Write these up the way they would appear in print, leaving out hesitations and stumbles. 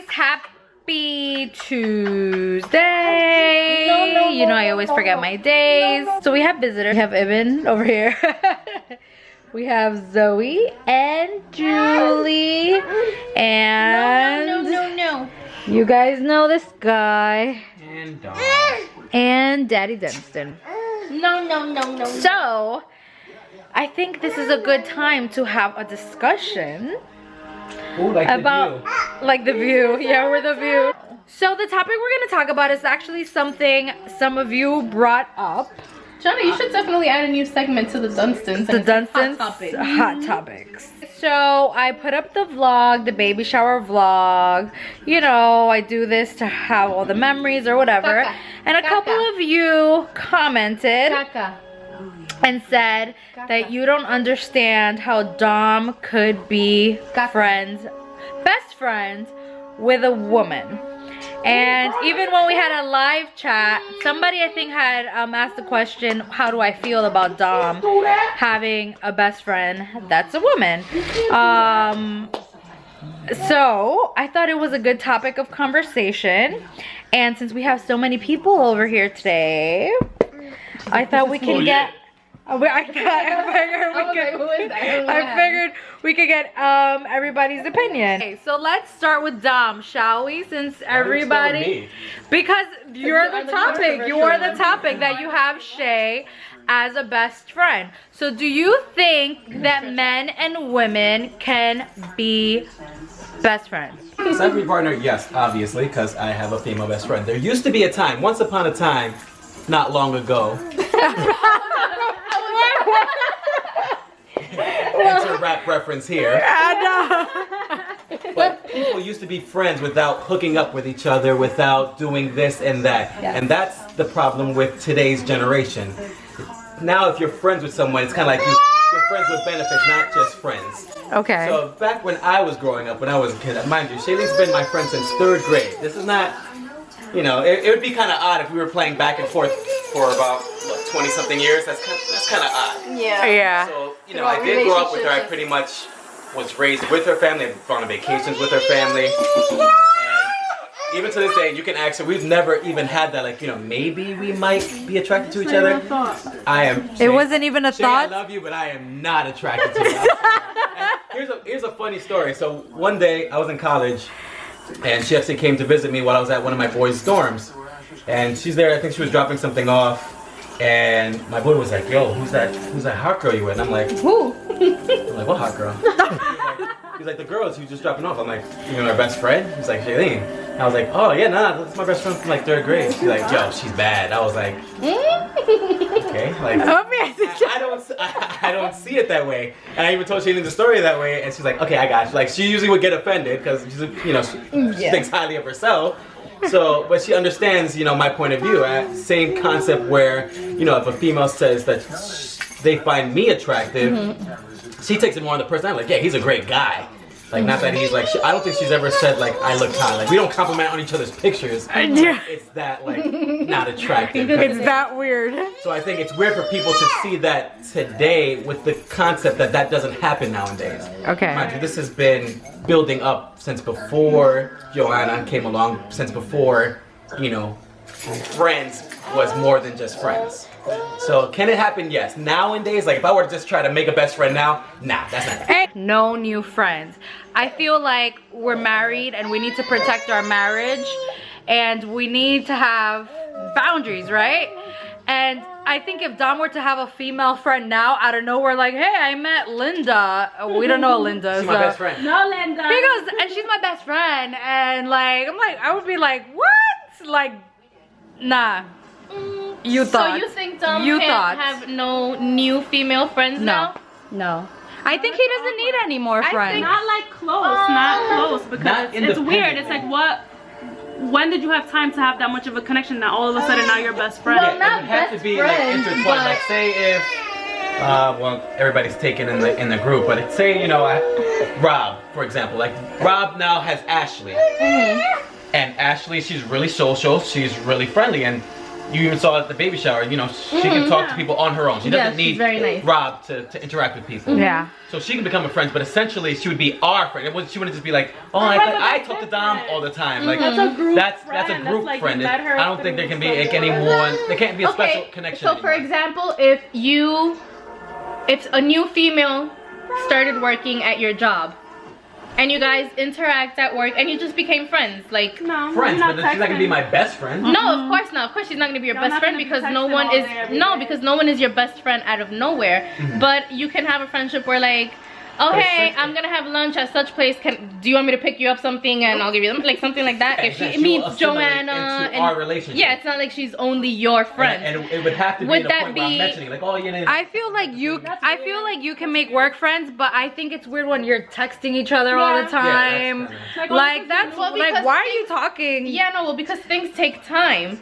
happy Tuesday. No, you know I always forget my days. So we have visitors. We have Ibn over here. We have Zoe and Julie. And no. You guys know this guy. And Dom. And Daddy Dunstan. No. So I think this is a good time to have a discussion. Ooh, like about the view. like the view. Yeah, we're the view. So the topic we're gonna talk about is actually something some of you brought up. Johnny, you should definitely add a new segment to the Dunstans. The Dunstans hot topics. So I put up the vlog, the baby shower vlog. You know, I do this to have all the memories or whatever. Kaka. And a couple of you commented Kaka. and said that you don't understand how Dom could be best friends with a woman. And even when we had a live chat, somebody I think had asked the question, how do I feel about Dom having a best friend that's a woman? So I thought it was a good topic of conversation. And since we have so many people over here today, I thought we can get... I figured we could get everybody's opinion. Okay, so let's start with Dom, shall we? Since everybody, because you're the topic. You are the topic that you have Shay as a best friend. So do you think that men and women can be best friends? Sexual partner, yes, obviously, because I have a female best friend. There used to be a time, once upon a time, not long ago. It's a rap reference here. But people used to be friends without hooking up with each other, without doing this and that. Yes. And that's the problem with today's generation. Now if you're friends with someone, it's kind of like you're friends with benefits, not just friends. Okay. So back when I was growing up, when I was a kid, mind you, Shaylene's been my friend since 3rd grade. This is not, you know, it would be kind of odd if we were playing back and forth for about 20-something years. That's kind of odd. Yeah. So, you know, I did grow up with her. I pretty much was raised with her family. I've gone on vacations with her family. And even to this day, you can ask her, we've never even had that, like, you know, maybe we might be attracted to each other. I am. It wasn't even a Shay, thought? I love you, but I am not attracted to you. Here's a funny story. So one day, I was in college, and she actually came to visit me while I was at one of my boys' dorms. And she's there, I think she was dropping something off. And my boy was like, yo, who's that hot girl you with? And I'm like, Who? I'm like, what hot girl? He's like, the girl she was just dropping off. I'm like, you know, our best friend? He's like, Shailene. And I was like, oh yeah, nah, that's my best friend from like 3rd grade. She's like, yo, she's bad. I was like, okay, like, I don't see it that way. And I even told Shailene the story that way, and she's like, okay, I got you. Like, she usually would get offended because she's, you know, she thinks highly of herself. So, but she understands, you know, my point of view. Same concept where, you know, if a female says that they find me attractive, she takes it more on the personality. Like, yeah, he's a great guy. Like, not that he's like, I don't think she's ever said, like, I look hot. Like, we don't compliment on each other's pictures. It's that, like, not attractive. It's that weird. So I think it's weird for people to see that today with the concept that that doesn't happen nowadays. Okay. Mind you, this has been building up since before Joanna came along, since before, you know, friends was more than just friends. So can it happen? Yes. Nowadays, like if I were to just try to make a best friend now, nah, that's not happening. No new friends. I feel like we're married and we need to protect our marriage and we need to have boundaries, right? And I think if Dom were to have a female friend now out of nowhere, like, hey, I met Linda. We don't know Linda. She's my best friend. No, Linda. He goes, and she's my best friend. And like, I'm like, I would be like, what? Like, nah. You thought. So you think Dom can't have no new female friends now? No. I think he doesn't need any more friends. Not like close, not close, because it's weird. It's like, when did you have time to have that much of a connection that all of a sudden now you're best friends? Well, not it would have to be like friends, intertwined. but- Like say if well, everybody's taken in the group, but say, you know, Rob, for example, like Rob now has Ashley, and Ashley, she's really social, she's really friendly, and you even saw at the baby shower, you know, she can talk to people on her own. She doesn't need very nice. Rob to interact with people. Yeah. So she can become a friend, but essentially she would be our friend. She wouldn't just be like, oh, I talk to Dom all the time. Like That's a group that's friend. a group That's like friend. you met her I don't think there can be like any more. There can't be a special connection. So for anymore. example, if a new female started working at your job and you guys interact at work and you just became friends, like No, friends, you're but not she's not gonna be my best friend. no, of course not. Of course she's not gonna be your You're best not friend gonna be because no texting one all is day, every day. because no one is your best friend out of nowhere. But you can have a friendship where like, oh But hey, essentially- I'm gonna have lunch at such place. Do you want me to pick you up something and I'll give you them, like something like that? If That she will meets assimilate Joanna into our relationship. yeah, it's not like she's only your friend. And it would have to be Would the that point where I'm be- mentioning like, oh, yeah. I feel like you can make work friends, but I think it's weird when you're texting each other all the Yeah. time. Like, Like that's Well, like because why are you talking? Yeah, no, well, because things take time.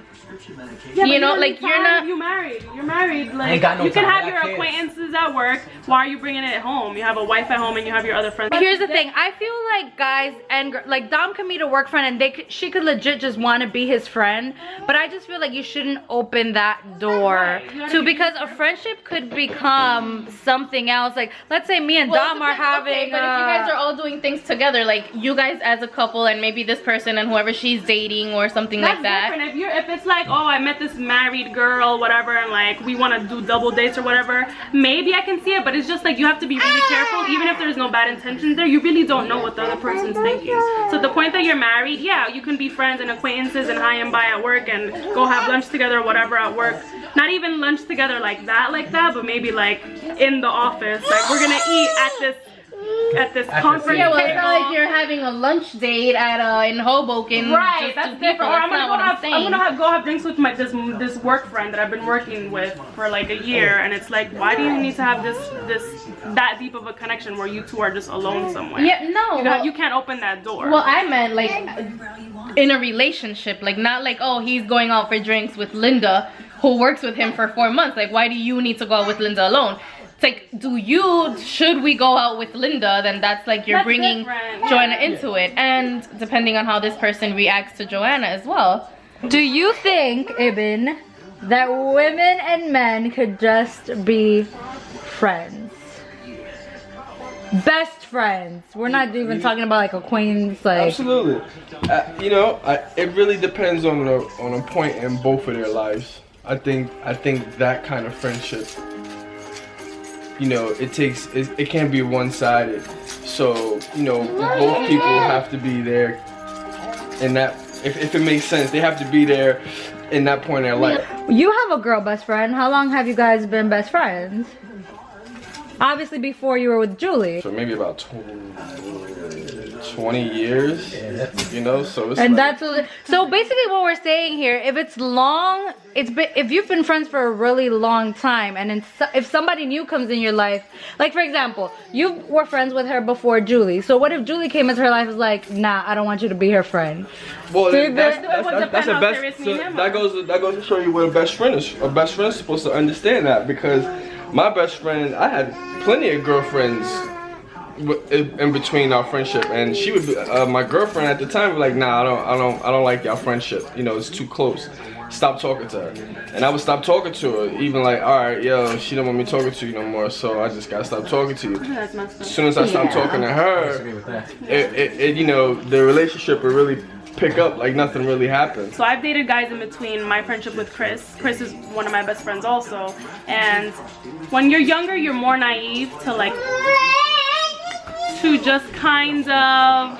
Yeah, You but know, don't like, need you're time. not- You're married. You're married. Like ain't got no you can time. I have got your kids. acquaintances at work. Why are you bringing it home? You have a wife at home and you have your other friends. Here's the thing. I feel like guys and like Dom can meet a work friend and she could legit just want to be his friend, but I just feel like you shouldn't open that door Right. You gotta to be- because a friendship could become something else. Like let's say me and Well, Dom are having. okay, but if you guys are all doing things together, like you guys as a couple and maybe this person and whoever she's dating or something That's like that. different. If it's like, oh, I met this married girl, whatever, and like we want to do double dates or whatever, maybe I can see it. But it's just like you have to be really careful. Even if there's no bad intentions there, you really don't know what the other person's thinking. So the point that you're married, yeah, you can be friends and acquaintances and high and by at work and go have lunch together or whatever at work. Not even lunch together like that, but maybe like in the office. Like we're gonna eat at this conference Yeah, well, it's table. not like you're having a lunch date at in Hoboken. Right, just that's two different. people. Or I'm That's gonna not what I'm saying. go have drinks with this work friend that I've been working with for like a year, and it's like, why do you need to have that deep of a connection where you two are just alone somewhere? Yeah, no. You can't open that door. Well, I meant like in a relationship, like not like, oh, he's going out for drinks with Linda, who works with him for 4 months. Like, why do you need to go out with Linda alone? It's like, should we go out with Linda? Then that's like you're That's bringing different. Joanna into it, and depending on how this person reacts to Joanna as well. Do you think, Ibn, that women and men could just be friends? Best friends. We're not even talking about like acquaintance, like. Absolutely. You know, it really depends on a point in both of their lives. I think that kind of friendship, you know, it can't be one-sided. So, you know, both people have to be there in that, if it makes sense, they have to be there in that point in their life. You have a girl best friend. How long have you guys been best friends? Obviously before you were with Julie. So maybe about 20 years, you know, so it's And like, so basically what we're saying here, if it's long, if you've been friends for a really long time, and then if somebody new comes in your life, like for example, you were friends with her before Julie. So what if Julie came into her life and was like, nah, I don't want you to be her friend? well, So that's depend a how best. serious me So and him that goes to show you what a best friend is. A best friend is supposed to understand that, because my best friend, I had plenty of girlfriends in between our friendship, and she would be my girlfriend at the time would be like, nah, I don't like y'all friendship, you know, it's too close, stop talking to her. And I would stop talking to her, even like, all right, yo, she don't want me talking to you no more, so I just gotta stop talking to you. That's messed up. As soon as I stop talking to her, it you know, the relationship would really pick up like nothing really happened. So I've dated guys in between my friendship with Chris. Chris is one of my best friends also. And when you're younger, you're more naive to just kind of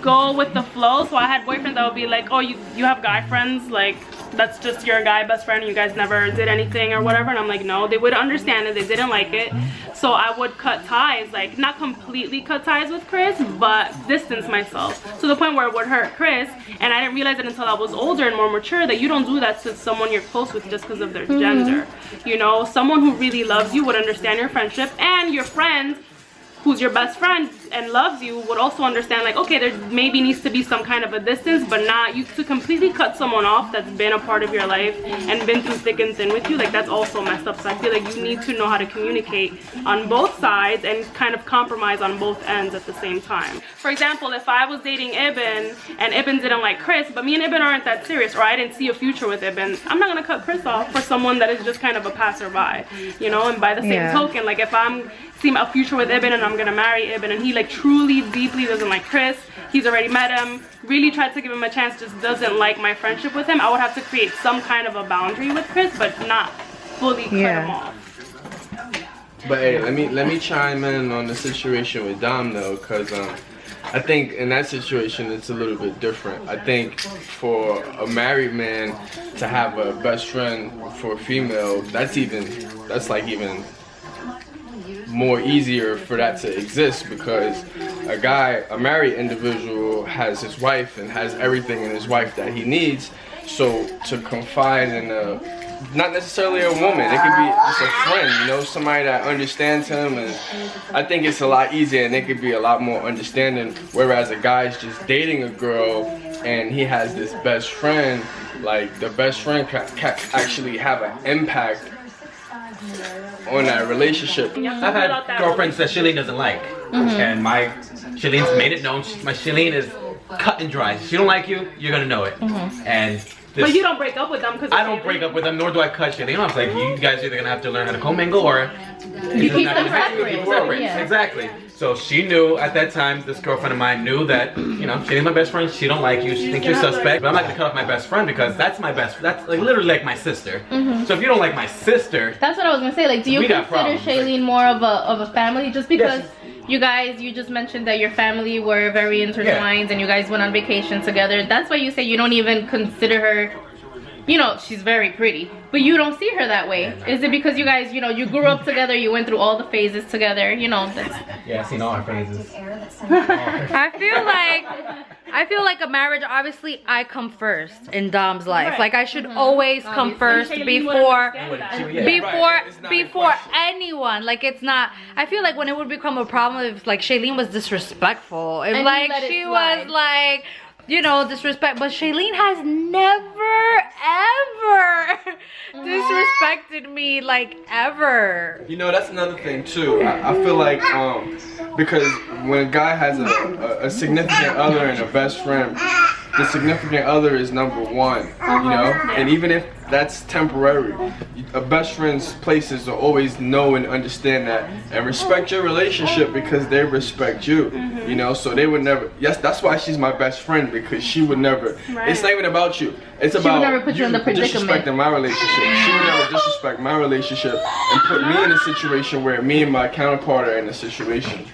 go with the flow. So I had boyfriends that would be like, oh, you have guy friends, like that's just your guy best friend, you guys never did anything or whatever. And I'm like, no, they would understand it, they didn't like it. So I would cut ties, like not completely cut ties with Chris, but distance myself to the point where it would hurt Chris. And I didn't realize it until I was older and more mature that you don't do that to someone you're close with just because of their gender. You know, someone who really loves you would understand your friendship, and your friend who's your best friend and loves you would also understand, like, okay, there maybe needs to be some kind of a distance, but not you to completely cut someone off that's been a part of your life and been through thick and thin with you. Like, that's also messed up. So I feel like you need to know how to communicate on both sides and kind of compromise on both ends at the same time. For example, if I was dating Ibn and Ibn didn't like Chris, but me and Ibn aren't that serious, or I didn't see a future with Ibn, I'm not gonna cut Chris off for someone that is just kind of a passerby, you know. And by the same token, like, if I'm seeing a future with Ibn and I'm gonna marry Ibn and he like truly deeply doesn't like Chris, he's already met him, really tried to give him a chance, just doesn't like my friendship with him, I would have to create some kind of a boundary with Chris, but not fully cut him off. But hey, let me chime in on the situation with Dom though, because I think in that situation it's a little bit different. I think for a married man to have a best friend for a female, that's like even more easier for that to exist, because a married individual has his wife and has everything in his wife that he needs. So to confide in not necessarily a woman, it could be just a friend, you know, somebody that understands him, and I think it's a lot easier and they could be a lot more understanding. Whereas a guy's just dating a girl and he has this best friend, like the best friend can actually have an impact on that relationship. I've had girlfriends that Shailene doesn't like, and Shailene's made it known. My Shailene is cut and dry. If she don't like you, you're gonna know it. And but you don't break up with them because I don't break up with them, nor do I cut Shailene off. Like, you guys are either gonna have to learn how to commingle, or you keep them separate. Yeah. Exactly. So she knew at that time, this girlfriend of mine knew that, you know, Shailene's my best friend, she don't like you, she thinks you're suspect, but I'm not gonna cut off my best friend because that's like literally like my sister. So if you don't like my sister, that's what I was gonna say. Like, do you consider Shailene more of a family, just because you just mentioned that your family were very intertwined and you guys went on vacation together? That's why you say you don't even consider her, you know, she's very pretty, but you don't see her that way. Is it because you guys, you know, you grew up together, you went through all the phases together, you know? I've seen all her phases. I feel like a marriage, obviously I come first in Dom's life. Like, I should always come first before anyone. Like, it's not, I feel like when it would become a problem if like Shailene was disrespectful, if like she was like, you know, disrespect, but Shailene has never ever disrespected me, like, ever. You know, that's another thing too. I feel like because when a guy has a significant other and a best friend, the significant other is number one, you know? And even if that's temporary, a best friend's place is to always know and understand that and respect your relationship because they respect you, you know? So they would never, that's why she's my best friend, because she would never, it's not even about you. It's about never put you in the predicament. Disrespecting my relationship. She would never disrespect my relationship and put me in a situation where me and my counterpart are in a situation.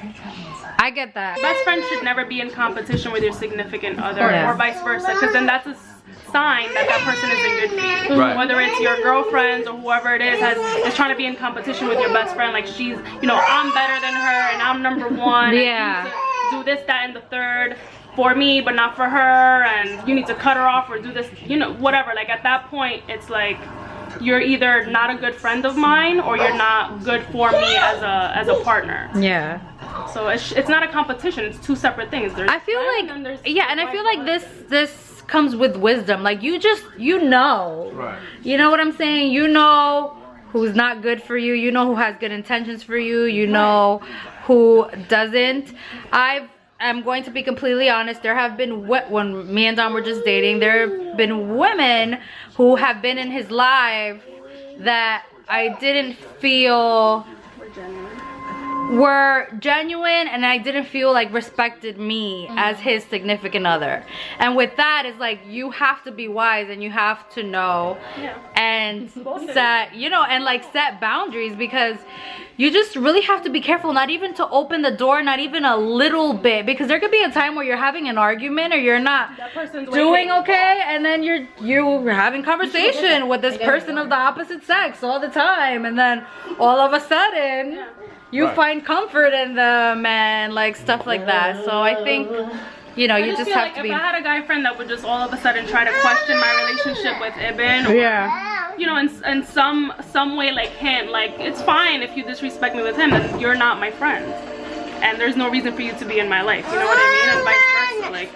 I get that. Best friends should never be in competition with your significant other, or vice versa, because then that's a sign that that person isn't good for you. Right. Whether it's your girlfriends or whoever it is trying to be in competition with your best friend, like she's, you know, I'm better than her and I'm number one. Yeah. And you need to do this, that, and the third for me, but not for her, and you need to cut her off or do this, you know, whatever. Like, at that point, it's like, you're either not a good friend of mine or you're not good for me as a partner. Yeah. So it's not a competition, it's two separate things. I feel like, and I feel like this comes with wisdom. Like, you know. Right. You know what I'm saying? You know who's not good for you. You know who has good intentions for you. You know who doesn't. I'm going to be completely honest. There have been, when me and Dom were just dating, there have been women who have been in his life that I didn't feel were genuine, and I didn't feel like respected me as his significant other. And with that, it's like, you have to be wise and you have to know and set, you know, and like set boundaries, because you just really have to be careful not even to open the door, not even a little bit, because there could be a time where you're having an argument or you're not doing okay, and then you're having conversation with this person of the opposite sex all the time, and then all of a sudden you find comfort in them and like stuff like that. So I think, you know, you just have to be. If I had a guy friend that would just all of a sudden try to question my relationship with Ibn, or, you know, in some way, like, hint, like, it's fine if you disrespect me with him, and you're not my friend. and there's no reason for you to be in my life. You know what I mean? And vice versa. Like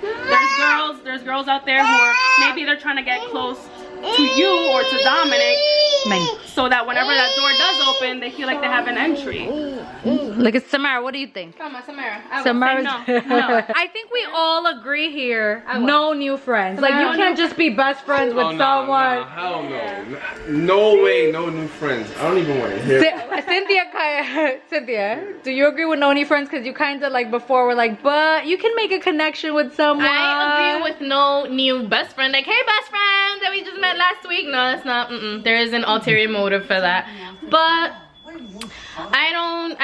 there's girls out there who are maybe they're trying to get close to you or to Dominic, so that whenever that door does open, they feel like they have an entry. Look at Samara. What do you think? Come on, Samara. Samara. No. I think we all agree here. No new friends. Like you can't just be best friends with someone. Hell no. No way, no new friends. I don't even want to hear it. Cynthia, do you agree with no new friends? Because you kind of like before were like, but you can make a connection with someone. I agree with no new best friend. Like, hey, best friend that we just met last week. No, that's not. There is an ulterior motive for that. But I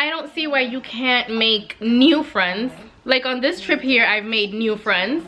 don't see why you can't make new friends. Like on this trip here, I've made new friends.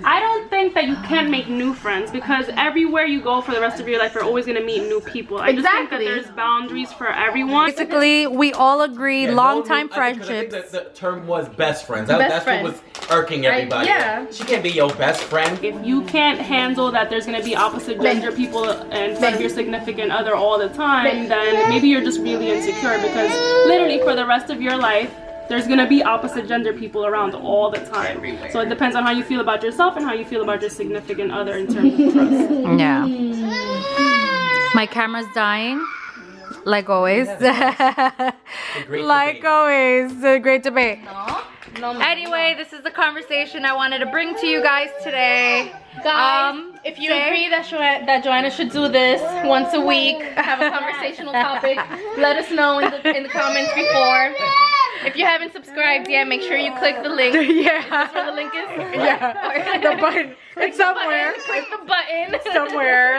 I don't think that you can't make new friends, because everywhere you go for the rest of your life, you're always going to meet new people. I just think that there's boundaries for everyone. Basically, we all agree long-time friendships. I think the term was best friends. That's what was irking everybody. Yeah. She can't be your best friend. If you can't handle that there's going to be opposite gender people in front of your significant other all the time, then maybe you're just really insecure, because literally for the rest of your life, there's gonna be opposite gender people around all the time. Everywhere. So it depends on how you feel about yourself and how you feel about your significant other in terms of trust. Yeah. My camera's dying. Like always. Like always. A great debate. No, Anyway, this is the conversation I wanted to bring to you guys today. Guys, if you agree that Joanna should do this once a week, have a conversational topic, let us know in the comments before. If you haven't subscribed yet, make sure you click the link. Yeah. That's where the link is. Yeah. The button. It's somewhere. Click the button.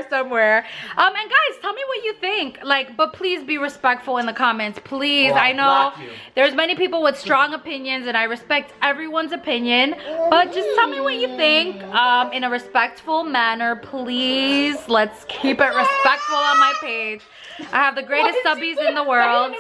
somewhere. And guys, tell me what you think. Like, but please be respectful in the comments. Please. Well, I know there's many people with strong opinions, and I respect everyone's opinion. But just tell me what you think in a respectful manner, please. Let's keep it respectful on my page. I have the greatest subbies in the world,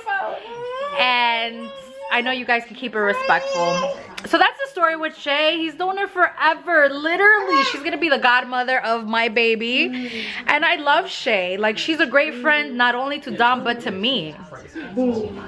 and I know you guys can keep it respectful. So that's the story with Shay. He's known her forever. Literally, she's gonna be the godmother of my baby. And I love Shay. Like, she's a great friend, not only to Dom, but to me.